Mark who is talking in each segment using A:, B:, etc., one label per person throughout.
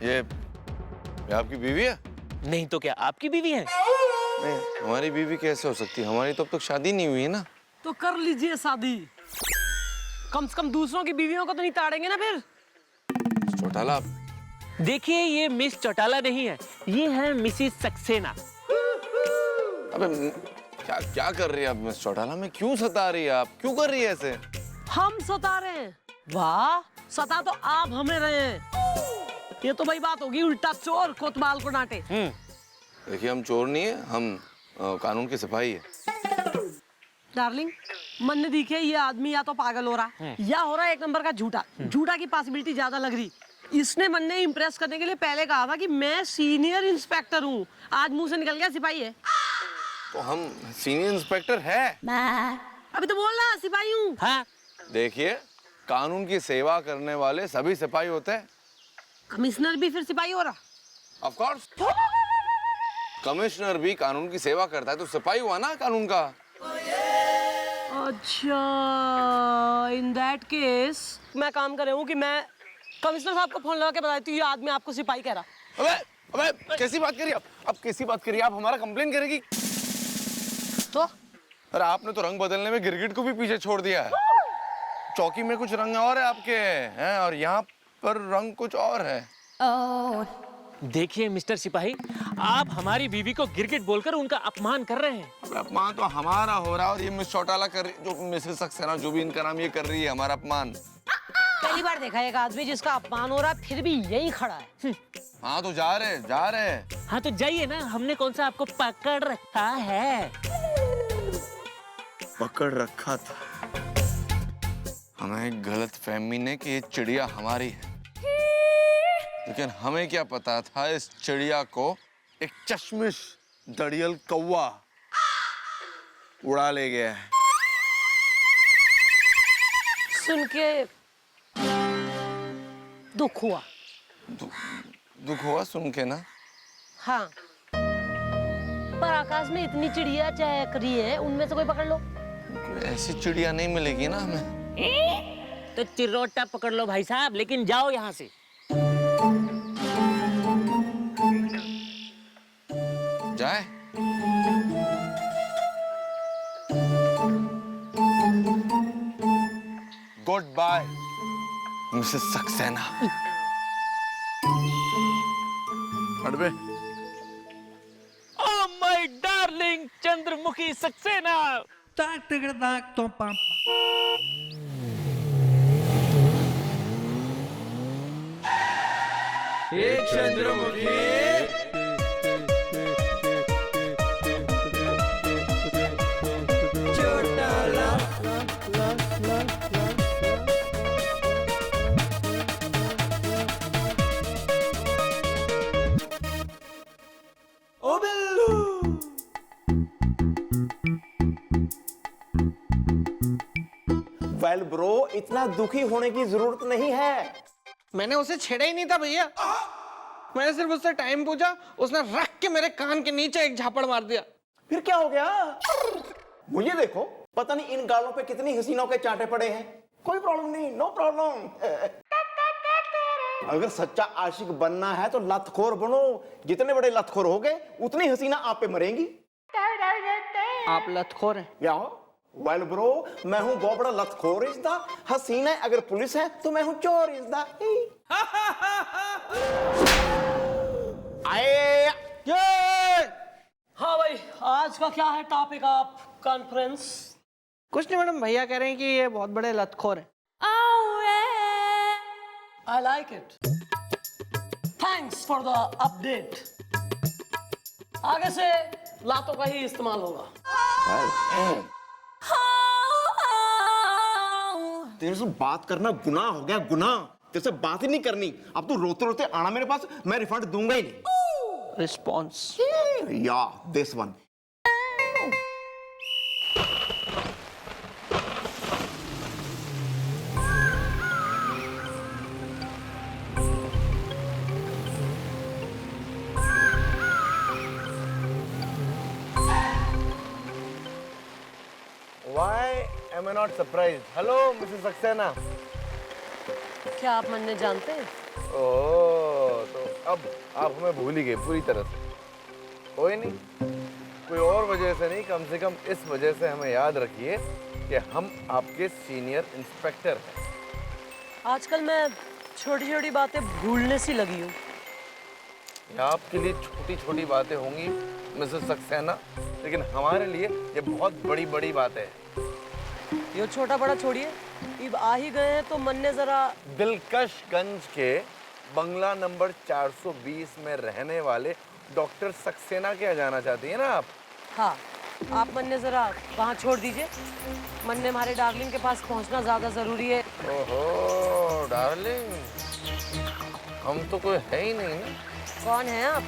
A: ये आपकी बीवी है?
B: नहीं तो क्या आपकी बीवी है?
A: नहीं, हमारी बीवी कैसे हो सकती है? हमारी तो अब तक शादी नहीं हुई है ना।
C: तो कर लीजिए शादी, कम से कम दूसरों की बीवियों को तो नहीं ताड़ेंगे ना फिर।
A: चौटाला,
B: देखिए ये मिस चौटाला नहीं है, ये है मिसिस सक्सेना।
A: अबे क्या क्या कर रही है आप मिस चौटाला? में क्यों सता रही है आप? क्यों कर रही है ऐसे?
C: हम सता रहे हैं? वाह, सता तो आप हमें रहे हैं। ये तो भाई बात होगी उल्टा चोर कोतवाल को डांटे।
A: देखिए हम चोर नहीं है, हम कानून के सिपाही है।
C: डार्लिंग, मन ने दिखे ये आदमी या तो पागल हो रहा है या हो रहा है एक नंबर का झूठा। झूठा की पॉसिबिलिटी ज्यादा लग रही। इसने मन ने इम्प्रेस करने के लिए पहले कहा था कि मैं सीनियर इंस्पेक्टर हूँ, आज मुंह से निकल गया सिपाही है।
A: तो हम सीनियर इंस्पेक्टर है।
C: अभी तो बोल रहा सिपाही हूँ।
B: हाँ?
A: देखिए कानून की सेवा करने वाले सभी सिपाही होते हैं।
C: कमिश्नर भी फिर सिपाही हो रहा?
A: ऑफ कोर्स, कमिश्नर भी कानून की सेवा करता है तो सिपाही हुआ ना कानून का।
C: अच्छा, इन दैट केस मैं काम कर रहा हूँ कि मैं कमिश्नर साहब को फोन लगा के बताती हूँ ये आदमी आपको सिपाही कह रहा।
A: अबे अबे कैसी बात करिए आप कैसी बात करिए आप? हमारा कंप्लेन करेगी
C: तो?
A: अरे आपने तो रंग बदलने में गिरगिट को भी पीछे छोड़ दिया है। चौकी में कुछ रंग और है आपके हैं और यहाँ पर रंग कुछ और है।
B: देखिए मिस्टर सिपाही, आप हमारी बीवी को गिरगिट बोलकर उनका अपमान कर रहे हैं।
A: अबे अपमान तो हमारा हो रहा है और ये मिस चौटाला कर रही, जो मिसेस सक्सेना जो भी इनका नाम, ये कर रही है हमारा अपमान।
C: पहली बार देखा एक आदमी जिसका अपमान हो रहा फिर भी यही खड़ा है।
A: हाँ तो जा रहे।
B: हाँ तो जाइए ना, हमने कौन सा आपको पकड़ रखा है।
A: पकड़ रखा था हमें गलत फहमी ने कि ये चिड़िया हमारी है, लेकिन हमें क्या पता था इस चिड़िया को एक चश्मिश दड़ियल कौवा उड़ा ले गया है।
C: सुन के दुख हुआ।
A: दुख हुआ सुन के ना।
C: हाँ, पर आकाश में इतनी चिड़िया चहक रही है, उनमें से कोई पकड़ लो।
A: ऐसी चिड़िया नहीं मिलेगी ना हमें।
B: तो चिरोटा पकड़ लो भाई साहब, लेकिन जाओ यहाँ से।
A: जाए? Goodbye missus Saxena. हट बे।
B: Oh my darling Chandramukhi Saxena.
A: एक चंद्रमुखी
D: चौटाला ओ बिल्लू।
E: वेल ब्रो, इतना दुखी होने की जरूरत नहीं है।
D: मैंने उसे छेड़ा ही नहीं था भैया, मैंने सिर्फ उससे टाइम पूछा, उसने रख के मेरे कान के नीचे एक झापड़ मार दिया।
E: फिर क्या हो गया? मुझे देखो, पता नहीं इन गालों पे कितनी हसीनों के चांटे पड़े हैं। कोई प्रॉब्लम नहीं, नो प्रॉब्लम। अगर सच्चा आशिक बनना है तो लतखोर बनो। जितने बड़े लतखोर होगे उतनी हसीना आप पे मरेंगी।
D: आप लतखोर हैं।
E: क्या हो? वेल ब्रो, मैं हूं बहुत बड़ा लतखोर इस दा। हसीना अगर पुलिस है तो मैं हूं चोर इस दा। आए
C: हाँ भाई, आज का क्या है टॉपिक ऑफ कॉन्फ्रेंस?
D: कुछ नहीं मैडम, भैया कह रहे हैं कि ये बहुत बड़े लतखोर हैं।
C: I like it. Thanks for the update. आगे से लातों का ही इस्तेमाल होगा।
E: तेरे से बात करना गुनाह हो गया, गुनाह। तेरे से बात ही नहीं करनी। अब तू रोते रोते आना मेरे पास, मैं रिफंड दूंगा ही नहीं।
D: रिस्पॉन्स
E: या this one. Why am I not surprised? Hello, Mrs. Saxena.
C: क्या आप मन जानते हैं?
E: Oh,
A: तो अब आप हमें भूल ही गए पूरी तरह से। कोई नहीं, कोई और वजह से नहीं, कम से कम इस वजह से हमें याद रखिए कि हम आपके सीनियर इंस्पेक्टर हैं।
C: आजकल मैं छोटी छोटी बातें भूलने सी लगी हूँ।
A: ये आपके लिए छोटी छोटी बातें होंगी मिसेस सक्सेना, लेकिन हमारे लिए ये बहुत बड़ी बड़ी बात है।
C: ये छोटा बड़ा छोड़िए, अब आ ही गए हैं तो मन ने जरा।
A: दिलकशगंज के बंगला नंबर 420 में रहने वाले डॉक्टर सक्सेना के यहाँ जाना चाहती है ना आप?
C: हाँ, आप मन ने जरा वहाँ छोड़ दीजिए। मन ने हमारे डार्लिंग के पास पहुँचना ज्यादा जरूरी है।
A: ओहो डार्लिंग, हम तो कोई है ही नहीं ना।
C: कौन है आप?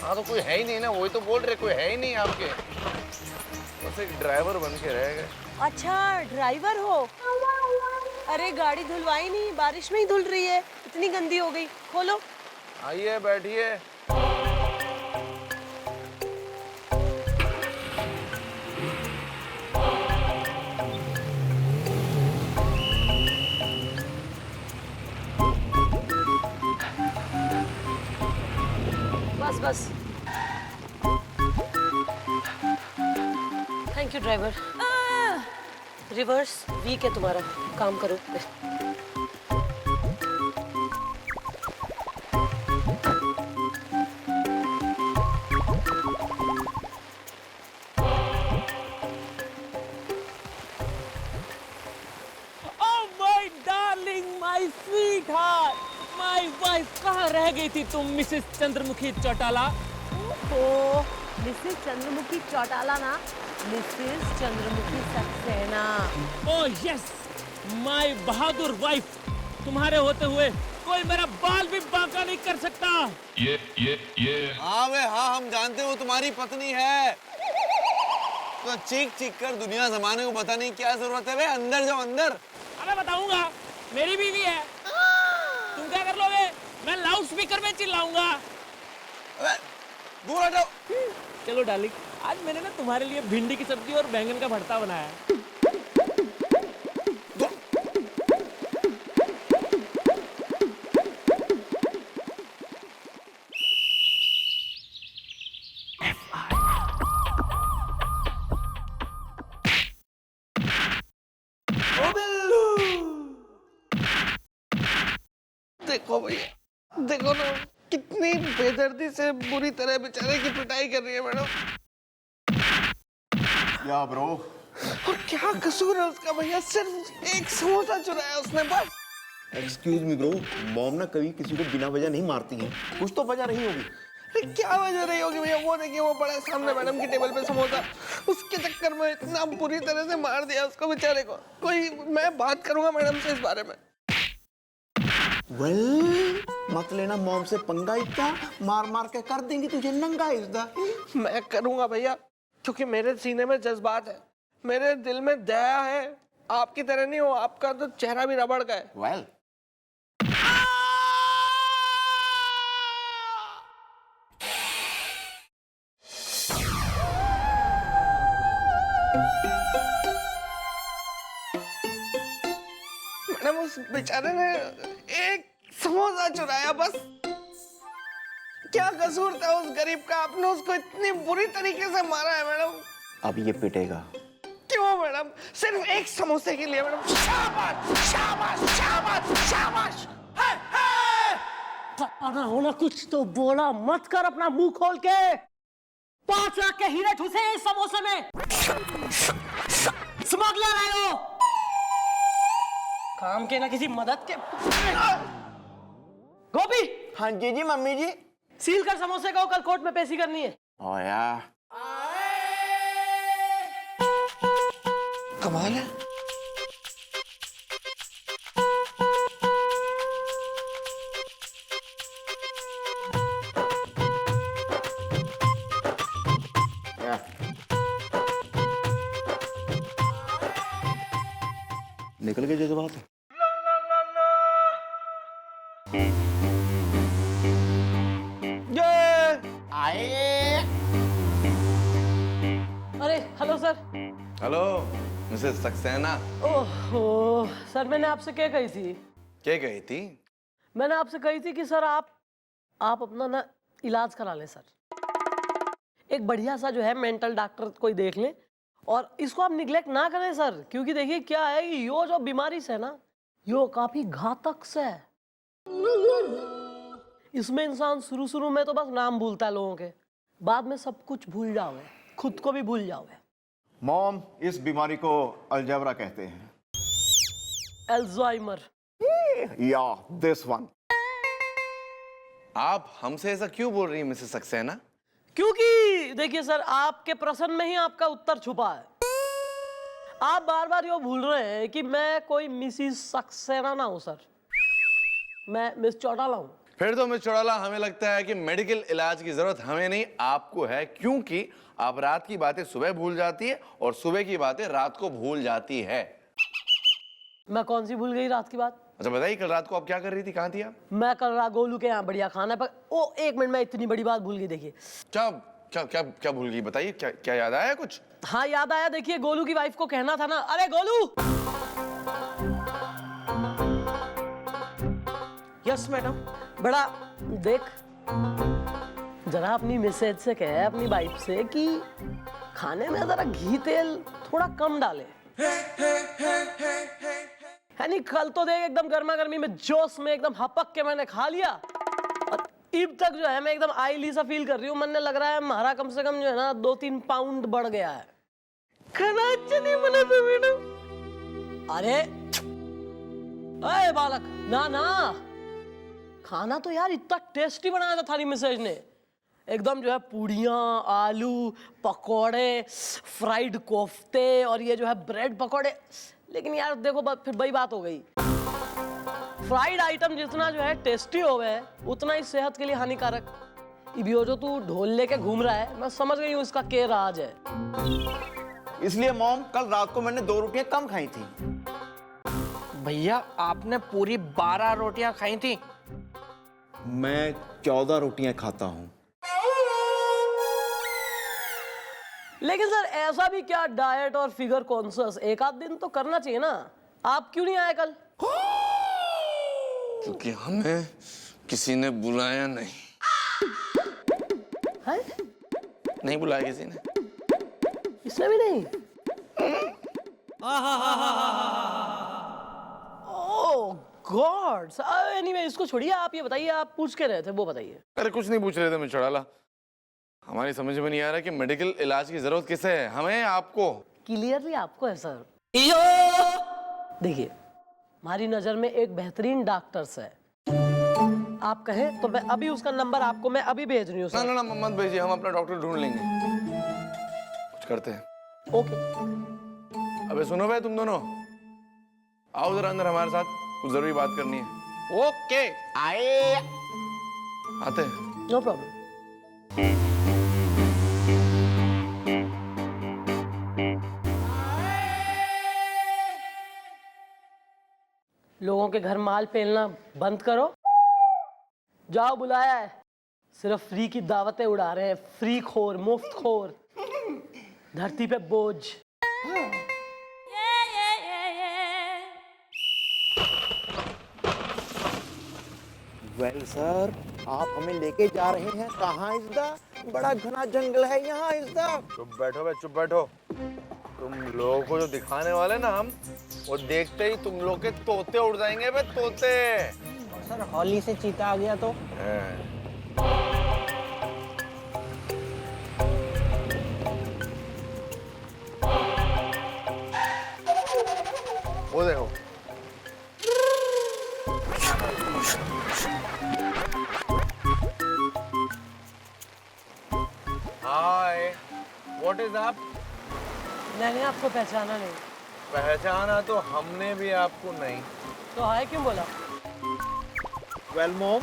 A: हाँ तो कोई है ही नहीं ना, वही तो बोल रहे, कोई है ही नहीं आपके, बस एक ड्राइवर बन के रह गए।
C: अच्छा, ड्राइवर हो? अरे गाड़ी धुलवाई नहीं, बारिश में ही धुल रही है, इतनी गंदी हो गई। खोलो।
A: आइए बैठिए।
C: बस बस। Thank you driver. Reverse week है तुम्हारा, काम करो।
B: Oh my darling, my sweetheart, my wife, कहाँ रह गई थी तुम मिसेस चंद्रमुखी चौटाला?
C: ओ, मिसेस चंद्रमुखी चौटाला ना, Mrs Chandramukhi Saxena.
B: Oh yes, my Bahadur wife. तुम्हारे होते हुए कोई मेरा बाल भी बांका नहीं कर सकता।
A: हाँ वे हाँ, हम जानते हो तुम्हारी पत्नी है, तो चीख चीख कर दुनिया जमाने को पता नहीं क्या जरूरत है। वे अंदर जाओ अंदर।
B: अबे बताऊंगा, मेरी बीवी है। तुम क्या कर लोगे? मैं लाउड स्पीकर में चिल्लाऊंगा।
A: दूर हटो।
B: चलो डार्लिंग, आज मैंने ना तुम्हारे लिए भिंडी की सब्जी और बैंगन का भरता बनाया है।
D: देखो भैया, देखो ना कितनी बेदर्दी से बुरी तरह बेचारे की पिटाई कर रही है मैडम।
E: या ब्रो,
D: और क्या कसूर है उसका भैया? सिर्फ एक समोसा चुराया उसने बस।
E: एक्सक्यूज मी ब्रो, मॉम ना कभी किसी को बिना वजह नहीं मारती है, कुछ तो वजह रही होगी।
D: अरे क्या वजह रही होगी भैया? वो देखिए, वो पड़ा है सामने मैडम की टेबल पे समोसा, उसके चक्कर में इतना बुरी तरह से मार दिया उसको बेचारे को। कोई, मैं बात करूंगा मैडम से इस बारे में।
E: वेल, मत लेना मॉम से पंगा, इतना मार मार के कर देंगी तुझे नंगा इज्दा।
D: मैं करूंगा भैया, क्योंकि मेरे सीने में जज्बात है, मेरे दिल में दया है। आपकी तरह नहीं हो, आपका तो चेहरा भी रबड़ का है।
E: वेल,
D: मैडम उस बेचारे ने एक समोसा चुराया बस। क्या कसूर था उस गरीब का? आपने उसको इतनी बुरी तरीके से मारा है मैडम।
E: अब ये पिटेगा।
D: क्यों मैडम? सिर्फ एक समोसे के लिए मैडम। शाबाश शाबाश शाबाश शाबाश।
C: पता हो ना कुछ तो बोला मत कर, अपना मुंह खोल के। 5 लाख के हीरे ठुसे इस समोसे में। स्मगलर है वो। काम के ना किसी मदद के। गोपी,
E: हाँ जी जी मम्मी जी।
C: सील कर समोसे को, कल कोर्ट में पेशी करनी है।
E: ओ यार,
D: कमाल है।
E: निकल गए जज्बात।
C: अरे hello sir.
A: Hello Mrs Saxena.
C: ओहो सर, मैंने आपसे क्या कही थी?
A: क्या कही थी?
C: मैंने आपसे कही थी कि सर आप आप अपना ना इलाज करा लें सर। एक बढ़िया सा जो है मेंटल डॉक्टर कोई देख लें, और इसको आप निग्लेक्ट ना करें सर, क्योंकि देखिए क्या है कि यो जो बीमारी से ना, यो काफी घातक से है। इसमें इंसान शुरू शुरू में तो बस नाम भूलता है लोगों के, बाद में सब कुछ भूल जाओगे, खुद को भी भूल जाओगे।
E: मॉम, इस बीमारी को अल्जाइमर कहते हैं।
C: अल्जाइमर।
E: या दिस वन।
A: आप हमसे ऐसा क्यों बोल रही हैं मिसेस सक्सेना?
C: क्योंकि देखिए सर, आपके प्रश्न में ही आपका उत्तर छुपा है। आप बार बार यो भूल रहे हैं कि मैं कोई मिसिस सक्सेना ना हूं सर, मैं मिस चौटाला हूं।
A: फिर तो मिस चौटाला, हमें लगता है कि मेडिकल इलाज की जरूरत हमें नहीं आपको है, क्योंकि आप रात की बातें सुबह भूल जाती है और सुबह की बातें रात को भूल जाती है।
C: मैं कौन सी भूल गई रात की बात?
A: अच्छा बताइए, कल रात को आप क्या कर रही थी, कहाँ थी आप?
C: मैं कल रात गोलू के यहाँ बढ़िया खाना पर। ओ एक मिनट, मैं इतनी बड़ी बात भूल गई। देखिए
A: क्या क्या क्या क्या भूल गई, बताइए, क्या क्या याद आया कुछ?
C: हाँ याद आया, देखिए गोलू की वाइफ को कहना था ना, अरे गोलू।
D: Yes madam.
C: बड़ा देख, जरा अपनी मिसेज से कहे, अपनी वाइफ से कि खाने में जरा घी तेल थोड़ा कम डाले। है नहीं, कल तो देख एकदम गर्मा गर्मी में जोश में एकदम हपक के मैंने खा लिया, और अब तक जो है मैं एकदम आईली सा फील कर रही हूँ। मन ने लग रहा है हमारा कम से कम जो है ना 2-3 पाउंड बढ़ गया है। खाना अच्छा नहीं बना था मैडम। अरे बालक, ना ना, खाना तो यार इतना टेस्टी बनाया था थारी मिसेज ने, एकदम जो है पूड़ियाँ, आलू, पकोड़े, फ्राइड कोफ्ते और ये जो है ब्रेड पकोड़े। लेकिन यार देखो फिर वही बात हो गई, फ्राइड आइटम जितना जो है टेस्टी हो गए उतना ही सेहत के लिए हानिकारक। अब यो जो तू ढोल लेके घूम रहा है, मैं समझ गई हूँ इसका क्या राज है।
E: इसलिए मॉम, कल रात को मैंने 2 रोटियां कम खाई थी।
D: भैया आपने पूरी 12 रोटियां खाई थी।
E: मैं 14 रोटियां खाता हूँ।
C: लेकिन सर ऐसा भी क्या डाइट और फिगर कॉन्शियस एक आध दिन तो करना चाहिए ना। आप क्यों नहीं आए कल?
A: क्योंकि हमें किसी ने बुलाया नहीं।
C: है?
A: नहीं बुलाया किसी ने।
C: इसमें भी नहीं? ओह गॉड। एनीवे इसको छोड़िए, आप ये बताइए, आप पूछ के रहे थे वो बताइए।
A: अरे कुछ नहीं पूछ रहे थे मिस चौटाला, हमारी समझ में नहीं आ रहा कि मेडिकल इलाज की जरूरत किसे है, हमें या आपको?
C: क्लियरली आपको है सर। देखिए हमारी नजर में एक बेहतरीन डॉक्टर है, आप कहें तो मैं अभी उसका नंबर आपको मैं अभी भेज रही हूँ
A: ना
C: सर।
A: ना ना मत भेजिए, हम अपना डॉक्टर ढूंढ लेंगे, कुछ करते हैं।
C: ओके।
A: अबे सुनो भाई, तुम दोनों आओ जरा अंदर हमारे साथ, कुछ जरूरी बात करनी है।
D: ओके
E: आए।
A: आते हैं।
C: No problem. लोगों के घर माल पेलना बंद करो, जाओ बुलाया है, सिर्फ फ्री की दावतें उड़ा रहे हैं, फ्री खोर, मुफ्त खोर, धरती पे बोझ।
E: वेल सर, आप हमें लेके जा रहे हैं कहाँ? इसदा बड़ा घना जंगल है यहाँ। इसदा
A: चुप बैठो भाई, चुप बैठो। तुम लोगों को जो दिखाने वाले ना हम, वो देखते ही तुम लोग के तोते उड़ जाएंगे बे, तोते।
D: सर हॉली से चीता आ गया तो?
A: वो देखो। हाय, व्हाट इज अप?
C: मैंने आपको पहचाना नहीं।
A: पहचाना तो हमने भी आपको नहीं।
C: तो हाय क्यों बोला?
E: वेल मॉम,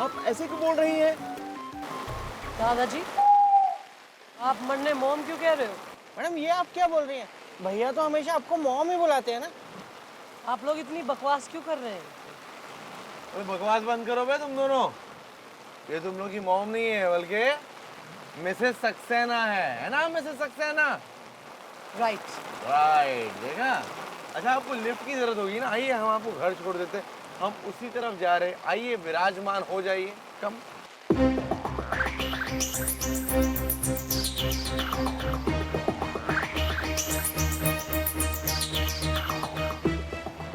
E: आप ऐसे क्यों बोल रही हैं?
C: दादाजी आप मन ने मॉम क्यों कह रहे हो?
D: मैडम ये आप क्या बोल रही हैं? भैया तो हमेशा आपको मॉम ही बुलाते हैं ना।
C: आप लोग इतनी बकवास क्यों कर रहे हैं?
A: अरे बकवास बंद करो बे तुम दोनों, ये तुम लोग की मॉम नहीं है बल्कि मिसेस सक्सेना है ना मिसेस सक्सेना?
C: राइट।
A: राइट, देखा? अच्छा आपको लिफ्ट की जरूरत होगी ना, आइए हम आपको घर छोड़ देते हैं, हम उसी तरफ जा रहे हैं, आइए विराजमान हो जाइए। कम।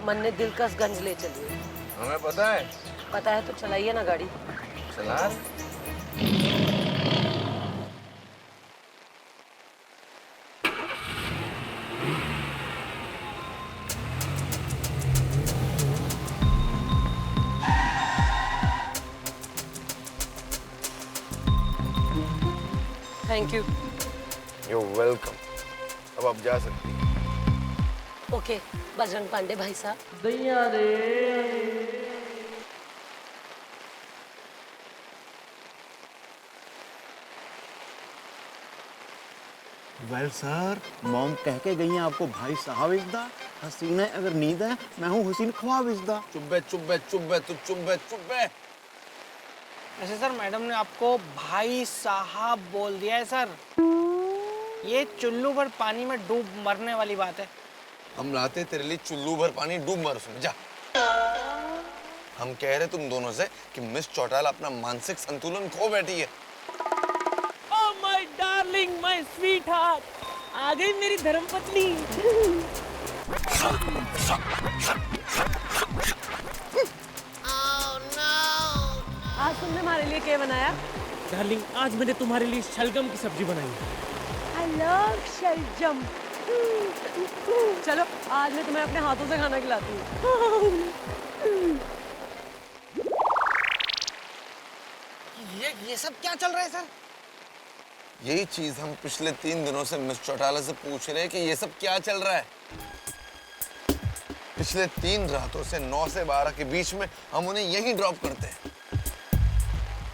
C: मन ने दिलकश गंज ले चलिए।
A: हमें पता है।
C: पता है तो चलाइए ना गाड़ी।
A: चला।
C: Thank you.
A: You welcome. अब आप जा सकती हैं।
C: ओके बजरंग पांडे भाई साहब।
B: दैया रे।
E: वेल सर, मॉम कह के गई है आपको भाई साहब इज़दा, हसीन है अगर नींद है, मैं हूँ हुसैन ख्वाब इज़दा।
A: चुप बे, चुप बे, चुप बे, तू चुप बे, चुप बे।
D: ऐसे सर मैडम ने आपको भाई साहब बोल दिया है सर। ये चुल्लू भर पानी में डूब मरने वाली बात है।
A: हम लाते तेरे लिए चुल्लू भर पानी, डूब मर उसमें, जा। हम कह रहे तुम दोनों से कि मिस चौटाला अपना मानसिक संतुलन खो बैठी है।
B: Oh my darling, my sweetheart, आ गई मेरी धर्मपत्नी।
C: आज तुमने हमारे लिए क्या बनाया?
B: डार्लिंग, आज मैंने तुम्हारे लिए शलगम की सब्जी बनाई है।
C: I love शलजम। चलो आज मैं तुम्हें अपने हाथों से खाना खिलाती हूँ।
D: ये सब क्या चल रहा है सर?
A: यही चीज हम पिछले 3 दिनों से मिस चौटाला से पूछ रहे हैं कि ये सब क्या चल रहा है। पिछले 3 रातों से 9 से 12 के बीच में हम उन्हें यहीं ड्रॉप करते हैं,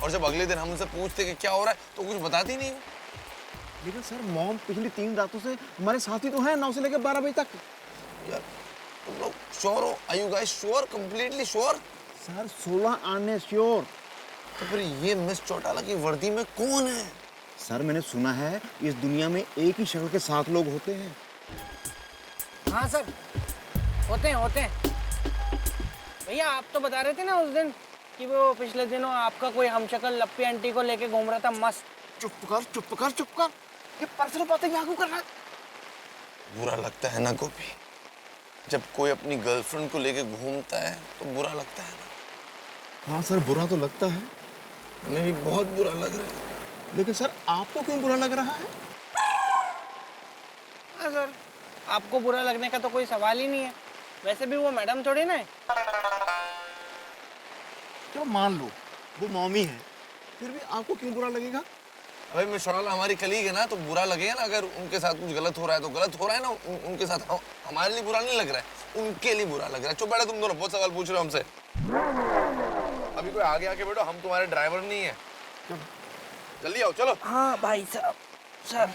A: और जब अगले दिन हम उनसे पूछते कि क्या हो रहा है तो कुछ बताती नहीं वो।
E: लेकिन सर मॉम पिछली 3 रातों से हमारे साथी तो हैं 9 से लेकर 12 बजे तक।
A: यार तुम लोग श्योर हो? Are you guys sure, completely sure?
E: Sir 16 आने श्योर।
A: तो फिर ये मिस चौटाला की वर्दी में कौन है?
E: सर मैंने सुना है इस दुनिया में एक ही शक्ल के 7 लोग होते हैं।
D: हाँ सर, होते हैं। भैया आप तो बता रहे थे ना उस दिन कि वो पिछले दिनों आपका कोई हमशक्ल लप्पी आंटी को लेके घूम रहा था मस्त।
E: चुप कर। ये पर्सनल बातें यहाँ क्यों कर रहा है?
A: बुरा लगता है ना गोपी, जब कोई अपनी गर्लफ्रेंड को लेके घूमता है तो बुरा लगता है ना।
E: हाँ सर बुरा तो लगता है,
A: हमें भी बहुत बुरा लग रहा है।
E: लेकिन सर आपको क्यों बुरा लग रहा है?
D: हाँ सर, आपको बुरा लगने का तो कोई सवाल ही नहीं है। वैसे भी वो मैडम थोड़ी ना है।
E: चलो मान लो वो मॉमी है, फिर भी आपको क्यों बुरा लगेगा?
A: अबे मिस चौटाला हमारी कलीग है ना, तो बुरा लगेगा ना। अगर उनके साथ कुछ गलत हो रहा है तो गलत हो रहा है ना उनके साथ। हमारे लिए बुरा नहीं लग रहा है, उनके लिए बुरा लग रहा है। चुप बैठो तुम दोनों, बहुत सवाल पूछ रहे हो हमसे। अभी कोई आगे आके बैठो, हम तुम्हारे ड्राइवर नहीं है। जल्दी आओ, चलो।
D: हाँ भाई साहब, सर